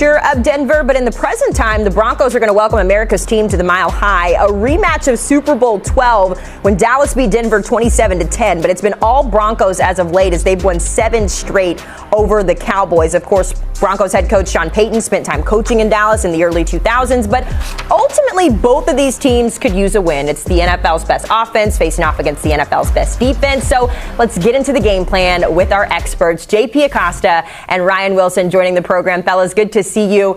Of Denver, but in the present time, the Broncos are going to welcome America's team to the Mile High, a rematch of Super Bowl 12 when Dallas beat Denver 27-10. But it's been all Broncos as of late as they've won 7 straight over the Cowboys. Of course, Broncos head coach Sean Payton spent time coaching in Dallas in the early 2000s, but ultimately both of these teams could use a win. It's the NFL's best offense facing off against the NFL's best defense. So let's get into the game plan with our experts, JP Acosta and Ryan Wilson, joining the program. Fellas, good to see you.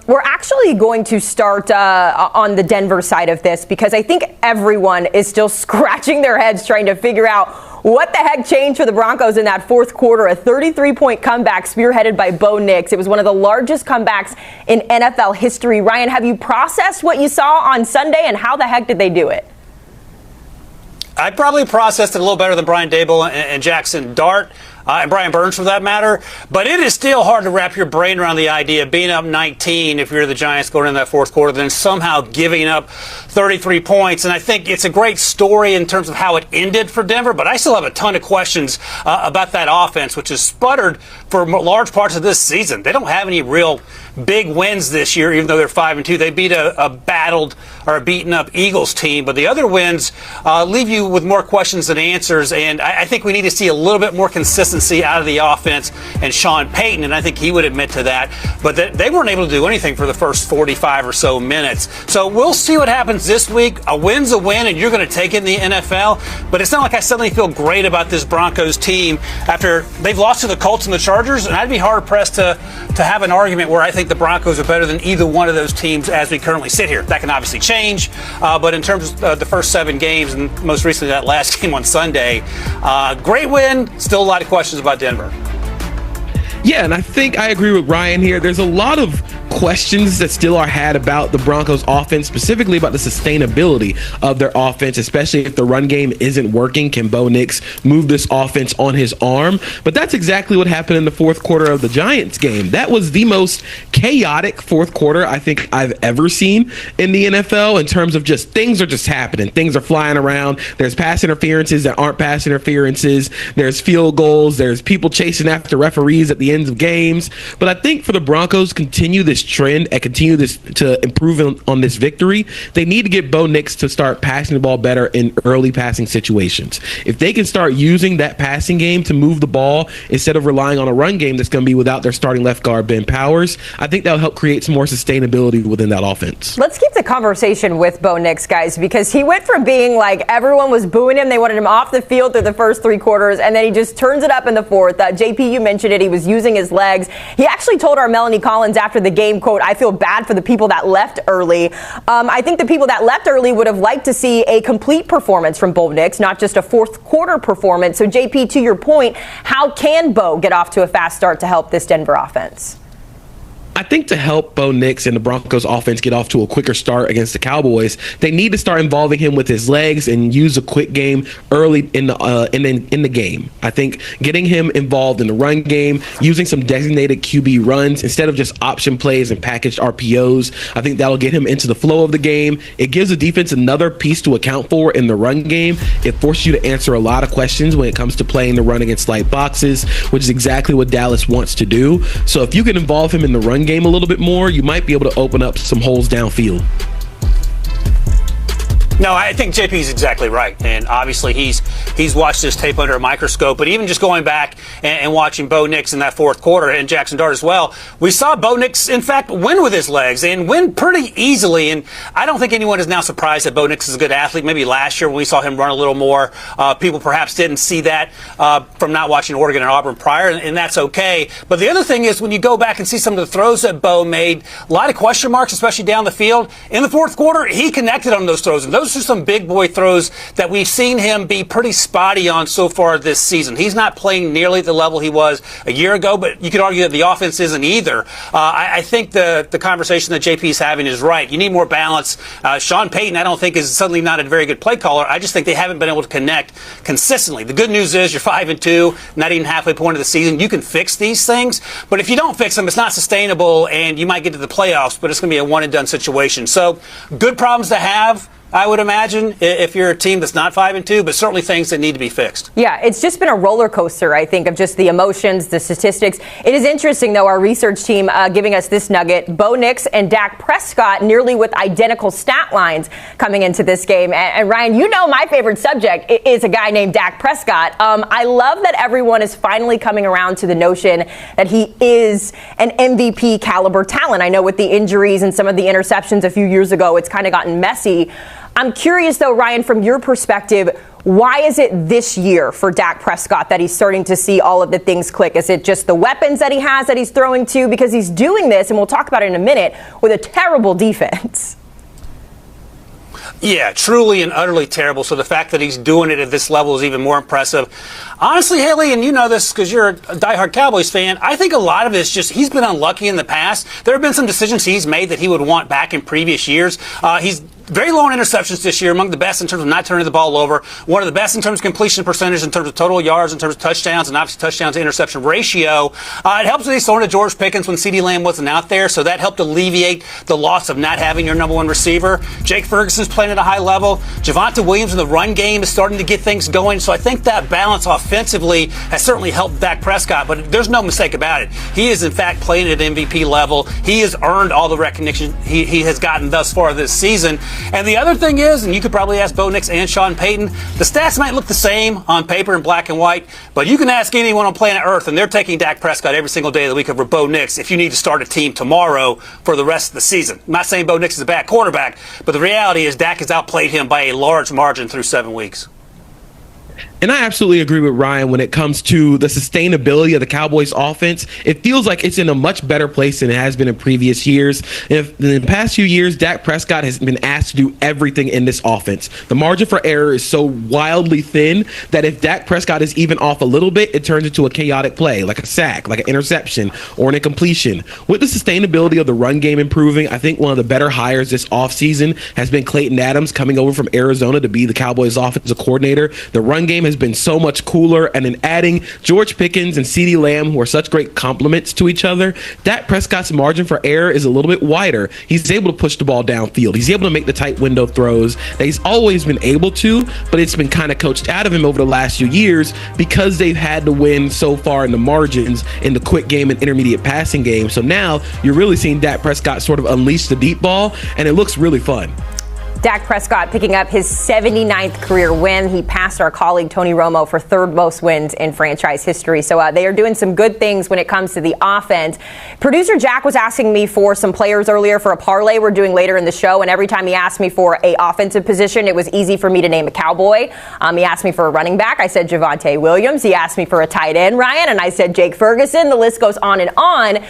We're actually going to start on the Denver side of this because I think everyone is still scratching their heads trying to figure out what the heck changed for the Broncos in that fourth quarter. A 33-point comeback spearheaded by Bo Nix. It was one of the largest comebacks in NFL history. Ryan, have you processed what you saw on Sunday, and how the heck did they do it? I probably processed it a little better than Brian Dable and Jackson Dart. And Brian Burns for that matter. But it is still hard to wrap your brain around the idea of being up 19 if you're the Giants going into that fourth quarter, then somehow giving up 33 points. And I think it's a great story in terms of how it ended for Denver, but I still have a ton of questions about that offense, which has sputtered for large parts of this season. They don't have any real big wins this year, even though they're 5-2. They beat a battled or a beaten up Eagles team, but the other wins leave you with more questions than answers. And I think we need to see a little bit more consistency out of the offense and Sean Payton, and I think he would admit to that. But they weren't able to do anything for the first 45 or so minutes. So we'll see what happens this week. A win's a win, and you're going to take it in the NFL. But it's not like I suddenly feel great about this Broncos team after they've lost to the Colts and the Chargers, and I'd be hard-pressed to have an argument where I think the Broncos are better than either one of those teams as we currently sit here. That can obviously change, but in terms of the first 7 games, and most recently that last game on Sunday, great win, still a lot of questions about Denver. Yeah, and I think I agree with Ryan here. There's a lot of questions that still are had about the Broncos offense, specifically about the sustainability of their offense, especially if the run game isn't working. Can Bo Nix move this offense on his arm? But that's exactly what happened in the fourth quarter of the Giants game. That was the most chaotic fourth quarter I think I've ever seen in the NFL in terms of just things are just happening. Things are flying around. There's pass interferences that aren't pass interferences. There's field goals. There's people chasing after referees at the ends of games. But I think for the Broncos continue this trend and continue this to improve on this victory, they need to get Bo Nix to start passing the ball better in early passing situations. If they can start using that passing game to move the ball instead of relying on a run game that's going to be without their starting left guard Ben Powers, I think that'll help create some more sustainability within that offense. Let's keep the conversation with Bo Nix, guys, because he went from being like everyone was booing him, they wanted him off the field through the first 3 quarters, and then he just turns it up in the fourth. JP, you mentioned it, he was using his legs. He actually told our Melanie Collins after the game, quote, "I feel bad for the people that left early." I think the people that left early would have liked to see a complete performance from Bo Nix, not just a fourth quarter performance. So JP, to your point, how can Bo get off to a fast start to help this Denver offense? I think to help Bo Nix and the Broncos offense get off to a quicker start against the Cowboys, they need to start involving him with his legs and use a quick game early in the game. I think getting him involved in the run game, using some designated QB runs instead of just option plays and packaged RPOs, I think that'll get him into the flow of the game. It gives the defense another piece to account for in the run game. It forces you to answer a lot of questions when it comes to playing the run against light boxes, which is exactly what Dallas wants to do. So if you can involve him in the run game a little bit more, you might be able to open up some holes downfield. No, I think JP's exactly right, and obviously he's watched this tape under a microscope. But even just going back and watching Bo Nix in that fourth quarter, and Jackson Dart as well, we saw Bo Nix, in fact, win with his legs and win pretty easily. And I don't think anyone is now surprised that Bo Nix is a good athlete. Maybe last year when we saw him run a little more, people perhaps didn't see that from not watching Oregon and Auburn prior, and that's okay. But the other thing is when you go back and see some of the throws that Bo made, a lot of question marks, especially down the field. In the fourth quarter, he connected on those throws, and those are some big boy throws that we've seen him be pretty spotty on so far this season. He's not playing nearly at the level he was a year ago, but you could argue that the offense isn't either. I think the conversation that JP is having is right. You need more balance. Sean Payton, I don't think, is suddenly not a very good play caller. I just think they haven't been able to connect consistently. The good news is you're 5-2, not even halfway point of the season. You can fix these things, but if you don't fix them, it's not sustainable, and you might get to the playoffs, but it's going to be a one-and-done situation. So good problems to have. I would imagine, if you're a team that's not 5-2, but certainly things that need to be fixed. Yeah, it's just been a roller coaster, I think, of just the emotions, the statistics. It is interesting, though, our research team giving us this nugget. Bo Nix and Dak Prescott nearly with identical stat lines coming into this game. And Ryan, you know my favorite subject is a guy named Dak Prescott. I love that everyone is finally coming around to the notion that he is an MVP caliber talent. I know with the injuries and some of the interceptions a few years ago, it's kind of gotten messy. I'm curious, though, Ryan, from your perspective, why is it this year for Dak Prescott that he's starting to see all of the things click? Is it just the weapons that he has that he's throwing to? Because he's doing this, and we'll talk about it in a minute, with a terrible defense. Yeah, truly and utterly terrible. So the fact that he's doing it at this level is even more impressive. Honestly, Haley, and you know this because you're a diehard Cowboys fan, I think a lot of it is just he's been unlucky in the past. There have been some decisions he's made that he would want back in previous years. He's very low in interceptions this year, among the best in terms of not turning the ball over, one of the best in terms of completion percentage, in terms of total yards, in terms of touchdowns, and obviously touchdowns to interception ratio. It helps that he's throwing to George Pickens when CeeDee Lamb wasn't out there, so that helped alleviate the loss of not having your number one receiver. Jake Ferguson's playing at a high level. Javonte Williams in the run game is starting to get things going, so I think that balance offensively has certainly helped Dak Prescott, but there's no mistake about it. He is, in fact, playing at MVP level. He has earned all the recognition he has gotten thus far this season. And the other thing is, and you could probably ask Bo Nix and Sean Payton, the stats might look the same on paper in black and white, but you can ask anyone on planet Earth, and they're taking Dak Prescott every single day of the week over Bo Nix if you need to start a team tomorrow for the rest of the season. I'm not saying Bo Nix is a bad quarterback, but the reality is Dak has outplayed him by a large margin through 7 weeks. And I absolutely agree with Ryan when it comes to the sustainability of the Cowboys offense. It feels like it's in a much better place than it has been in previous years. In the past few years, Dak Prescott has been asked to do everything in this offense. The margin for error is so wildly thin that if Dak Prescott is even off a little bit, it turns into a chaotic play, like a sack, like an interception, or an incompletion. With the sustainability of the run game improving, I think one of the better hires this offseason has been Clayton Adams coming over from Arizona to be the Cowboys offensive coordinator. The run game has been so much cooler, and in adding George Pickens and CeeDee Lamb, who are such great complements to each other, Dak Prescott's margin for error is a little bit wider. He's able to push the ball downfield. He's able to make the tight window throws that he's always been able to, but it's been kind of coached out of him over the last few years because they've had to win so far in the margins in the quick game and intermediate passing game. So now you're really seeing Dak Prescott sort of unleash the deep ball, and it looks really fun. Dak Prescott picking up his 79th career win. He passed our colleague Tony Romo for third most wins in franchise history. So they are doing some good things when it comes to the offense. Producer Jack was asking me for some players earlier for a parlay we're doing later in the show. And every time he asked me for a offensive position, it was easy for me to name a Cowboy. He asked me for a running back. I said Javonte Williams. He asked me for a tight end, Ryan, and I said Jake Ferguson. The list goes on and on.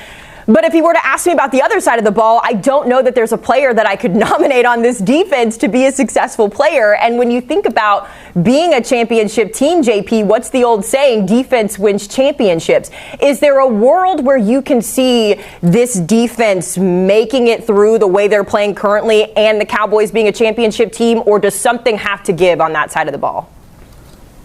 But if he were to ask me about the other side of the ball, I don't know that there's a player that I could nominate on this defense to be a successful player. And when you think about being a championship team, JP, what's the old saying? Defense wins championships. Is there a world where you can see this defense making it through the way they're playing currently and the Cowboys being a championship team, or does something have to give on that side of the ball?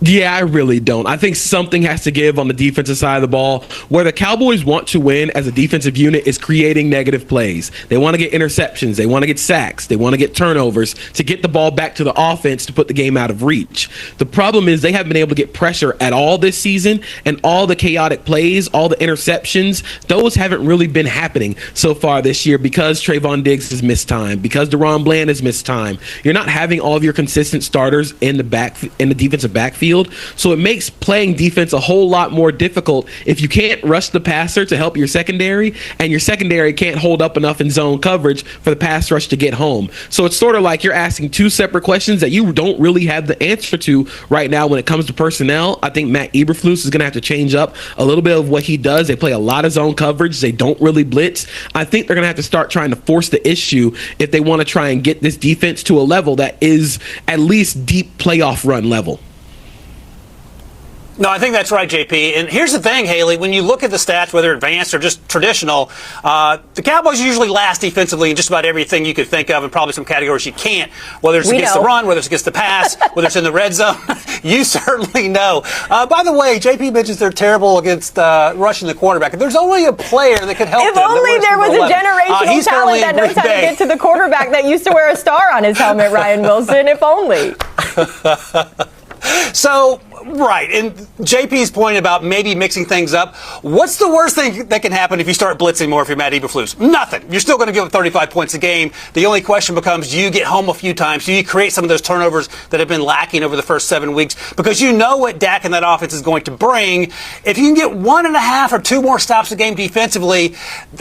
Yeah, I really don't. I think something has to give on the defensive side of the ball. Where the Cowboys want to win as a defensive unit is creating negative plays. They want to get interceptions. They want to get sacks. They want to get turnovers to get the ball back to the offense to put the game out of reach. The problem is they haven't been able to get pressure at all this season, and all the chaotic plays, all the interceptions, those haven't really been happening so far this year because Trayvon Diggs has missed time, because DeRon Bland has missed time. You're not having all of your consistent starters in the defensive backfield. So it makes playing defense a whole lot more difficult if you can't rush the passer to help your secondary, and your secondary can't hold up enough in zone coverage for the pass rush to get home. So it's sort of like you're asking two separate questions that you don't really have the answer to right now when it comes to personnel. I think Matt Eberflus is going to have to change up a little bit of what he does. They play a lot of zone coverage. They don't really blitz. I think they're going to have to start trying to force the issue if they want to try and get this defense to a level that is at least deep playoff run level. No, I think that's right, JP. And here's the thing, Haley. When you look at the stats, whether advanced or just traditional, the Cowboys usually last defensively in just about everything you could think of, and probably some categories you can't. Whether it's against the run, whether it's against the pass, whether it's in the red zone, you certainly know. By the way, JP mentions they're terrible against rushing the quarterback. There's only a player that could help them. If only there was a generational talent that knows how to get to the quarterback that used to wear a star on his helmet, Ryan Wilson. If only. So, right, and JP's point about maybe mixing things up, what's the worst thing that can happen if you start blitzing more if you're Matt Eberflus? Nothing. You're still going to give up 35 points a game. The only question becomes, do you get home a few times? Do you create some of those turnovers that have been lacking over the first 7 weeks? Because you know what Dak and that offense is going to bring. If you can get 1.5 or 2 more stops a game defensively,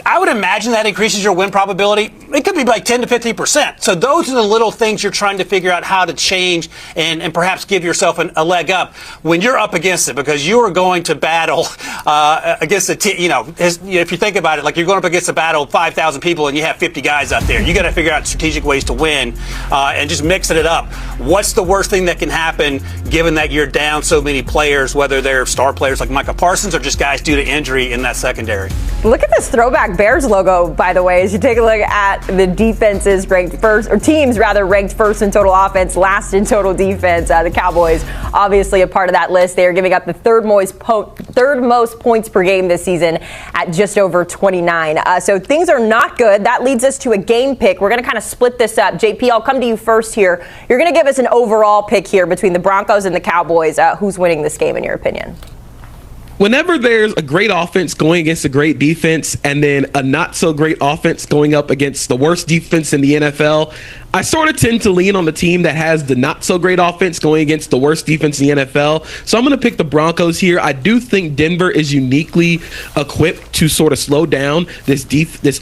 I would imagine that increases your win probability. It could be like 10 to 15%. So those are the little things you're trying to figure out how to change and perhaps give yourself a leg up when you're up against it, because you are going to battle against the team. If you think about it, like you're going up against a battle of 5,000 people and you have 50 guys out there. You got to figure out strategic ways to win and just mixing it up. What's the worst thing that can happen given that you're down so many players, whether they're star players like Micah Parsons or just guys due to injury in that secondary? Look at this throwback Bears logo, by the way, as you take a look at the defenses ranked first, or teams rather ranked first in total offense, last in total defense. The Cowboys, obviously a part of that list. They are giving up the third most points per game this season at just over 29. So things are not good. That leads us to a game pick. We're going to kind of split this up. JP, I'll come to you first here. You're going to give us an overall pick here between the Broncos and the Cowboys. Who's winning this game in your opinion? Whenever there's a great offense going against a great defense and then a not so great offense going up against the worst defense in the NFL, I sort of tend to lean on the team that has the not so great offense going against the worst defense in the NFL. So I'm going to pick the Broncos here. I do think Denver is uniquely equipped to sort of slow down this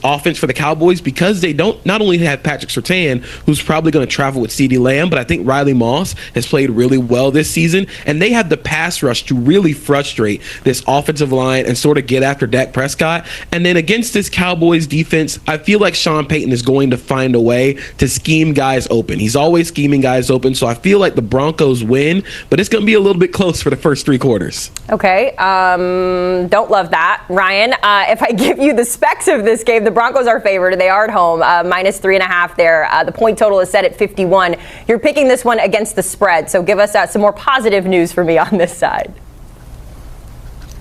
offense for the Cowboys, because they don't not only have Patrick Surtain, who's probably going to travel with CeeDee Lamb, but I think Riley Moss has played really well this season, and they have the pass rush to really frustrate this offensive line and sort of get after Dak Prescott. And then against this Cowboys defense, I feel like Sean Payton is going to find a way to scheme guys open. He's always scheming guys open, so I feel like the Broncos win, but it's going to be a little bit close for the first 3 quarters. Okay, don't love that. Ryan, if I give you the specs of this game, the Broncos are favored. They are at home, minus 3.5 there. The point total is set at 51. You're picking this one against the spread, so give us some more positive news for me on this side.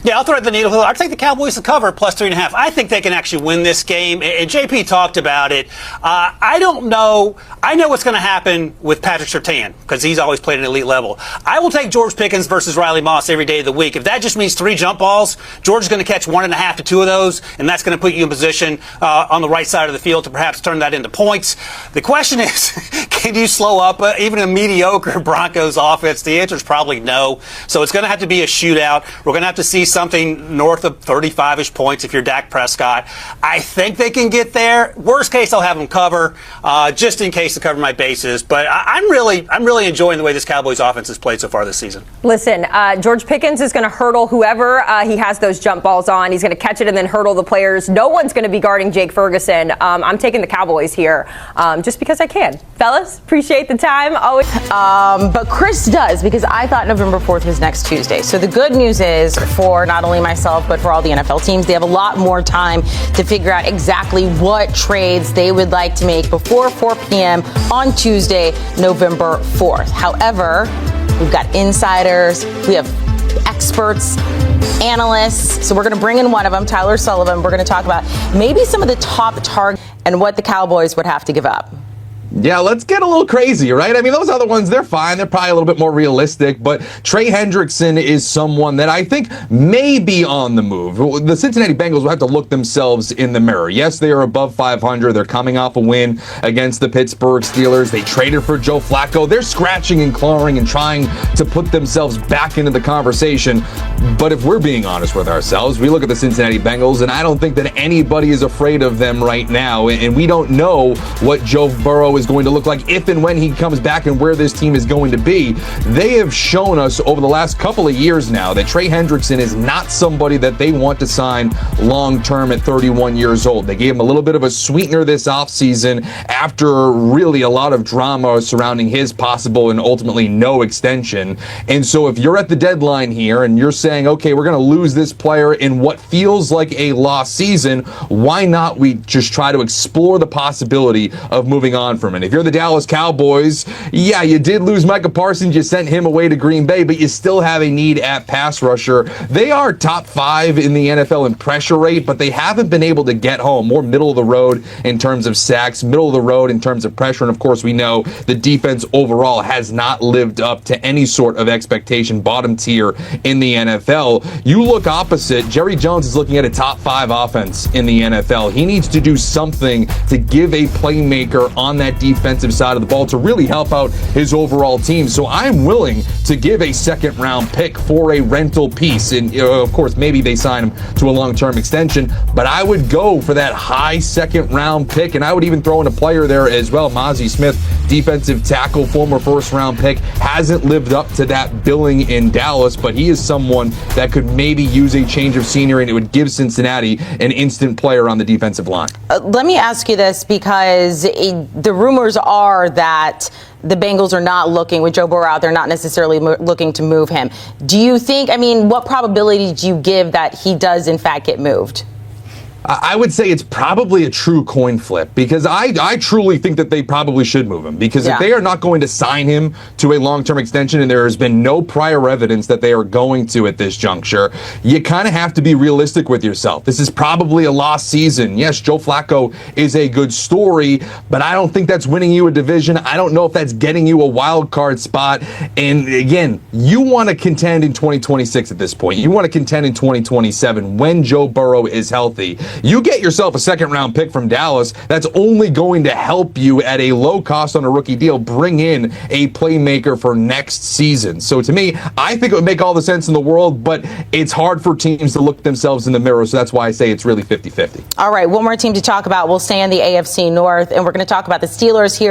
Yeah, I'll thread the needle. I'll take the Cowboys to cover plus 3.5. I think they can actually win this game. And JP talked about it. I don't know. I know what's going to happen with Patrick Surtain because he's always played at an elite level. I will take George Pickens versus Riley Moss every day of the week. If that just means 3 jump balls, George is going to catch 1.5 to 2 of those, and that's going to put you in position on the right side of the field to perhaps turn that into points. The question is, can you slow up even a mediocre Broncos offense? The answer is probably no. So it's going to have to be a shootout. We're going to have to see something north of 35-ish points if you're Dak Prescott. I think they can get there. Worst case, I'll have them cover, just in case to cover my bases. But I'm really enjoying the way this Cowboys offense has played so far this season. Listen, George Pickens is going to hurdle whoever he has those jump balls on. He's going to catch it and then hurdle the players. No one's going to be guarding Jake Ferguson. I'm taking the Cowboys here just because I can. Fellas, appreciate the time. Always. But Chris does, because I thought November 4th was next Tuesday. So the good news is for not only myself, but for all the NFL teams, they have a lot more time to figure out exactly what trades they would like to make before 4 p.m. on Tuesday, November 4th. However, we've got insiders, we have experts, analysts. So we're going to bring in one of them, Tyler Sullivan. We're going to talk about maybe some of the top targets and what the Cowboys would have to give up. Yeah, let's get a little crazy, right? I mean, those other ones, they're fine. They're probably a little bit more realistic, but Trey Hendrickson is someone that I think may be on the move. The Cincinnati Bengals will have to look themselves in the mirror. Yes, they are above 500. They're coming off a win against the Pittsburgh Steelers. They traded for Joe Flacco. They're scratching and clawing and trying to put themselves back into the conversation. But if we're being honest with ourselves, we look at the Cincinnati Bengals, and I don't think that anybody is afraid of them right now. And we don't know what Joe Burrow is is going to look like if and when he comes back and where this team is going to be. They have shown us over the last couple of years now that Trey Hendrickson is not somebody that they want to sign long-term at 31 years old. They gave him a little bit of a sweetener this offseason after really a lot of drama surrounding his possible and ultimately no extension. And so if you're at the deadline here and you're saying, okay, we're going to lose this player in what feels like a lost season, why not we just try to explore the possibility of moving on from it? If you're the Dallas Cowboys, yeah, you did lose Micah Parsons. You sent him away to Green Bay, but you still have a need at pass rusher. They are top 5 in the NFL in pressure rate, but they haven't been able to get home. More middle of the road in terms of sacks, middle of the road in terms of pressure. And of course, we know the defense overall has not lived up to any sort of expectation, bottom tier in the NFL. You look opposite, Jerry Jones is looking at a top 5 offense in the NFL. He needs to do something to give a playmaker on that defensive side of the ball to really help out his overall team. So I'm willing to give a second-round pick for a rental piece. And of course, maybe they sign him to a long-term extension, but I would go for that high second-round pick, and I would even throw in a player there as well. Mozzie Smith, defensive tackle, former first-round pick, hasn't lived up to that billing in Dallas, but he is someone that could maybe use a change of scenery, and it would give Cincinnati an instant player on the defensive line. Let me ask you this, because the rumors are that the Bengals are not looking, with Joe Burrow out there, not necessarily looking to move him. Do you think, what probability do you give that he does in fact get moved? I would say it's probably a true coin flip, because I truly think that they probably should move him, because if they are not going to sign him to a long-term extension, and there has been no prior evidence that they are going to at this juncture, you kind of have to be realistic with yourself. This is probably a lost season. Yes, Joe Flacco is a good story, but I don't think that's winning you a division. I don't know if that's getting you a wild card spot. And again, you want to contend in 2026 at this point. You want to contend in 2027 when Joe Burrow is healthy. You get yourself a second-round pick from Dallas that's only going to help you at a low cost on a rookie deal bring in a playmaker for next season. So to me, I think it would make all the sense in the world, but it's hard for teams to look themselves in the mirror, so that's why I say it's really 50-50. All right, one more team to talk about. We'll stay in the AFC North, and we're going to talk about the Steelers here.